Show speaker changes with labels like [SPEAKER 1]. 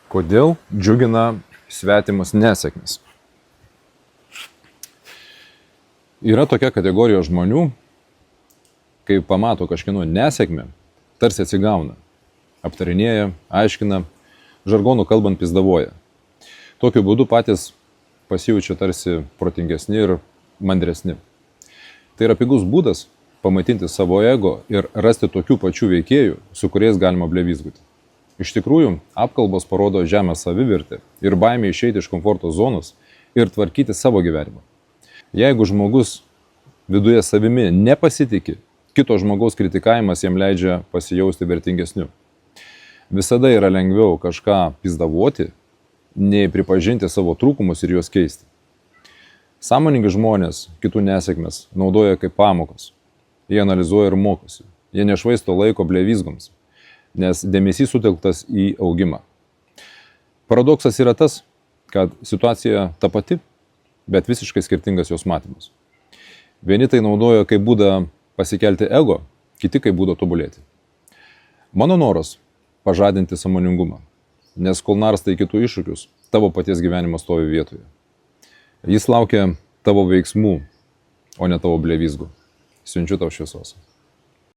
[SPEAKER 1] Kodėl džiugina svetimas nesėkmės? Yra tokia kategorija žmonių, kai pamato kažkieno nesėkmę, tarsi atsigauna, aptarinėja, aiškina, žargonu kalbant pizdavoja. Tokiu būdu patys pasijaučia tarsi protingesni ir mandresni. Tai yra pigus būdas pamaitinti savo ego ir rasti tokių pačių veikėjų, su kuriais galima blevizguti. Iš tikrųjų, apkalbos parodo žemę savivertę ir baimę išeiti iš komforto zonos ir tvarkyti savo gyvenimą. Jeigu žmogus viduje savimi nepasitikė, kito žmogaus kritikavimas jam leidžia pasijausti vertingesniu. Visada yra lengviau kažką pizdavoti, nei pripažinti savo trūkumus ir juos keisti. Sąmoningi žmonės kitų nesėkmes naudoja kaip pamokas. Jie analizuoja ir mokosi. Jie nešvaisto laiko blevizgoms, nes dėmesys sutelktas į augimą. Paradoksas yra tas, kad situacija ta pati, bet visiškai skirtingas jos matymas. Vieni tai naudoja kaip būdą pasikelti ego, kiti kaip būdą tobulėti. Mano noras – pažadinti sąmoningumą, nes kol narstai kitų iššūkius, tavo paties gyvenimas stovi vietoje. Jis laukia tavo veiksmų, o ne tavo blevizgų. Siunčiu tau šviesos.